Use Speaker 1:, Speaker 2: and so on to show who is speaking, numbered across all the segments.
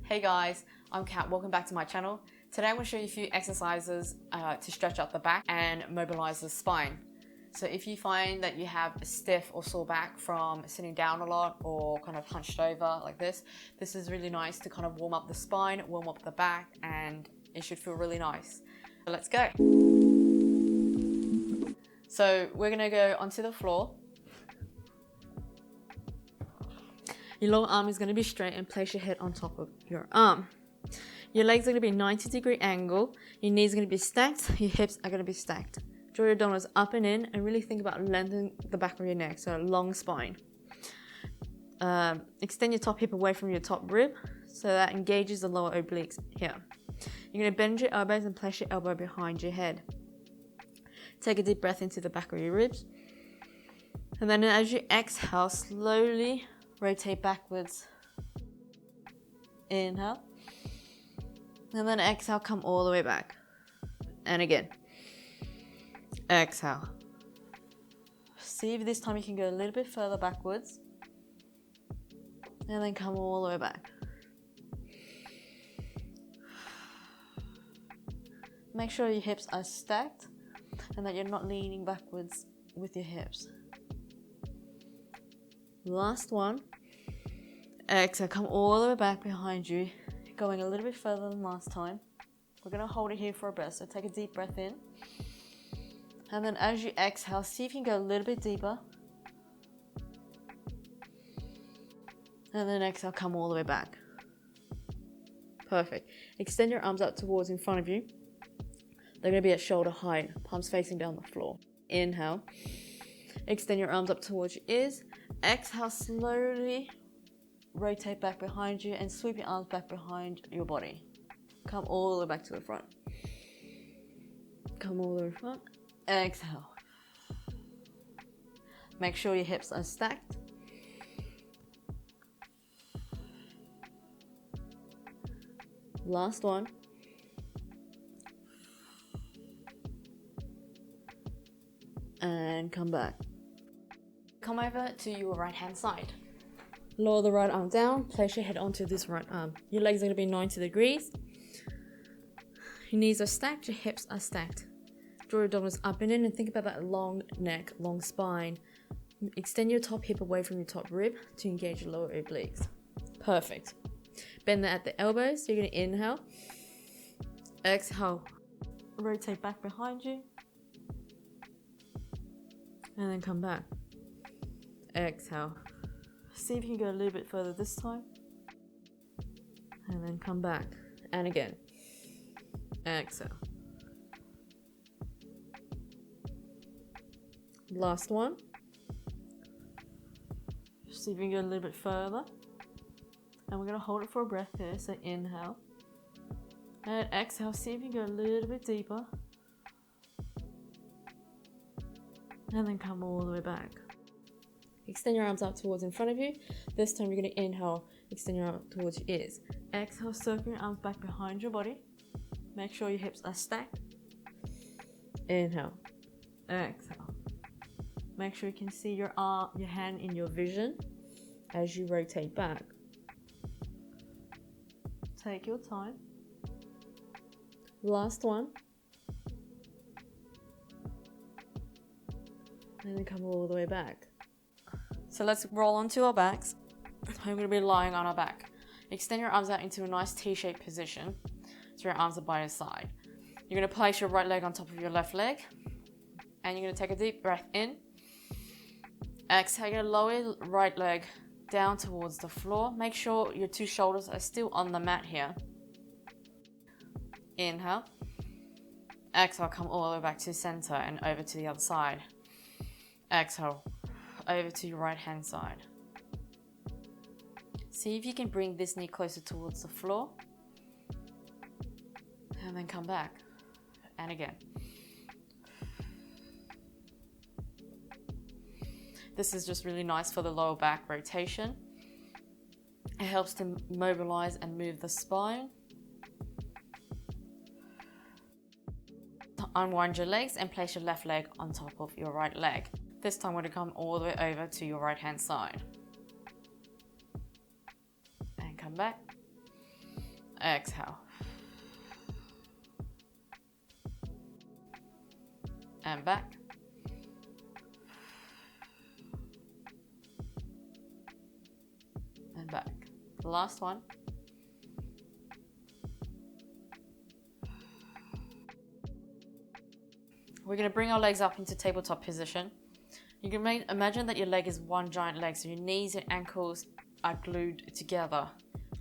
Speaker 1: Hey guys, I'm Kat, welcome back to my channel. Today I'm going to show you a few exercises to stretch out the back and mobilize the spine. So if you find that you have a stiff or sore back from sitting down a lot or kind of hunched over like this is really nice to kind of warm up the spine, warm up the back, and it should feel really nice. So let's go. So we're going to go onto the floor. Your lower arm is going to be straight and place your head on top of your arm. Your legs are going to be 90-degree angle. Your knees are going to be stacked. Your hips are going to be stacked. Draw your abdominals up and in and really think about lengthening the back of your neck, so a long spine. Extend your top hip away from your top rib so that engages the lower obliques here. You're going to bend your elbows and place your elbow behind your head. Take a deep breath into the back of your ribs. And then as you exhale, slowly rotate backwards. Inhale. And then exhale, come all the way back. And again. Exhale. See if this time you can go a little bit further backwards. And then come all the way back. Make sure your hips are stacked and that you're not leaning backwards with your hips. Last one. Exhale, come all the way back behind you, going a little bit further than last time. We're going to hold it here for a breath, so take a deep breath in. And then as you exhale, see if you can go a little bit deeper. And then exhale, come all the way back. Perfect. Extend your arms out towards in front of you. They're going to be at shoulder height, palms facing down the floor. Inhale. Extend your arms up towards your ears. Exhale, slowly rotate back behind you and sweep your arms back behind your body. Come all the way back to the front. Come all the way front. Exhale. Make sure your hips are stacked. Last one. And come back. Come over to your right hand side. Lower the right arm down, place your head onto this right arm. Your legs are going to be 90 degrees. Your knees are stacked, your hips are stacked. Draw your abdominals up and in and think about that long neck, long spine. Extend your top hip away from your top rib to engage your lower obliques. Perfect. Bend at the elbows. You're going to inhale. Exhale. Rotate back behind you. And then come back. Exhale. See if you can go a little bit further this time. And then come back. And again. Exhale. Last one. See if you can go a little bit further. And we're going to hold it for a breath here. So inhale. And exhale. See if you can go a little bit deeper. And then come all the way back. Extend your arms out towards in front of you. This time you're going to inhale, extend your arm towards your ears. Exhale, circle your arms back behind your body. Make sure your hips are stacked. Inhale. Exhale. Make sure you can see your hand in your vision as you rotate back. Take your time. Last one. And then come all the way back. So let's roll onto our backs. I'm going to be lying on our back. Extend your arms out into a nice T-shaped position. So your arms are by your side. You're going to place your right leg on top of your left leg. And you're going to take a deep breath in. Exhale, you're going to lower your right leg down towards the floor. Make sure your two shoulders are still on the mat here. Inhale. Exhale, come all the way back to center and over to the other side. Exhale, over to your right hand side. See if you can bring this knee closer towards the floor. And then come back. And again. This is just really nice for the lower back rotation. It helps to mobilize and move the spine. Unwind your legs and place your left leg on top of your right leg. This time we're going to come all the way over to your right hand side. And come back. Exhale. And back. And back. The last one. We're going to bring our legs up into tabletop position. You can imagine that your leg is one giant leg, so your knees and ankles are glued together.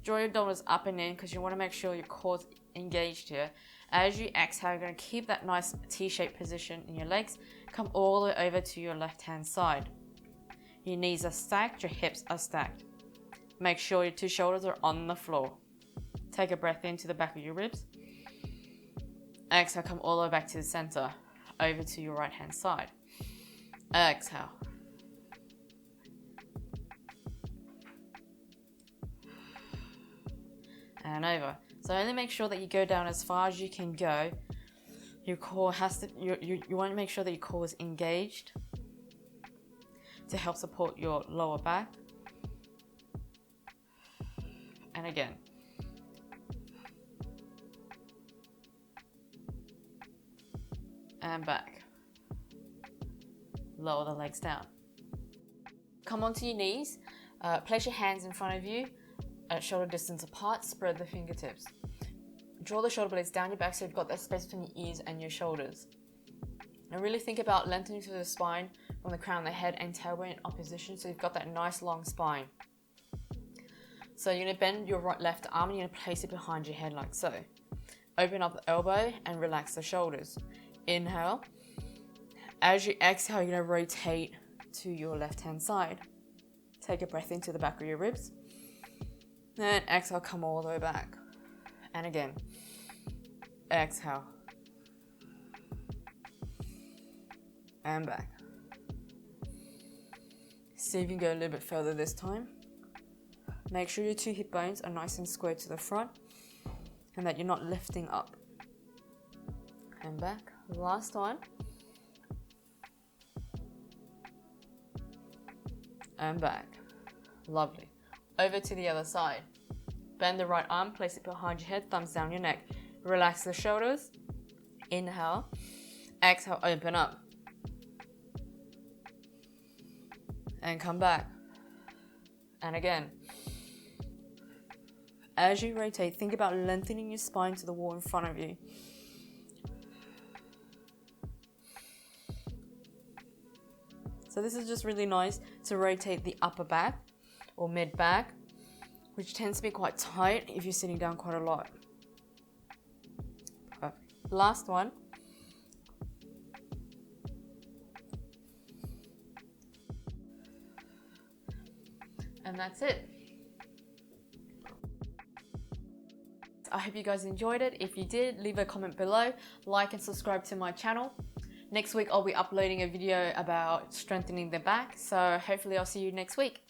Speaker 1: Draw your shoulders up and in because you want to make sure your core's engaged here. As you exhale, you're going to keep that nice T-shaped position in your legs. Come all the way over to your left-hand side. Your knees are stacked, your hips are stacked. Make sure your two shoulders are on the floor. Take a breath into the back of your ribs. Exhale, come all the way back to the center, over to your right-hand side. Exhale. And over. So only make sure that you go down as far as you can go. Your core has to, you want to make sure that your core is engaged to help support your lower back. And again. And back. Lower the legs down. Come onto your knees. Place your hands in front of you at shoulder distance apart. Spread the fingertips. Draw the shoulder blades down your back so you've got that space between your ears and your shoulders. And really think about lengthening through the spine from the crown of the head and tailbone in opposition so you've got that nice long spine. So you're going to bend your left arm and you're going to place it behind your head like so. Open up the elbow and relax the shoulders. Inhale. As you exhale, you're going to rotate to your left-hand side. Take a breath into the back of your ribs. And exhale, come all the way back. And again. Exhale. And back. See if you can go a little bit further this time. Make sure your two hip bones are nice and square to the front and that you're not lifting up. And back. Last one. And back. Lovely. Over to the other side. Bend the right arm, place it behind your head, thumbs down your neck. Relax the shoulders. Inhale. Exhale, open up. And come back. And again. As you rotate, think about lengthening your spine to the wall in front of you. So this is just really nice to rotate the upper back or mid back, which tends to be quite tight if you're sitting down quite a lot. Perfect. Last one. And that's it. I hope you guys enjoyed it. If you did, leave a comment below, like and subscribe to my channel. Next week, I'll be uploading a video about strengthening the back, so hopefully I'll see you next week.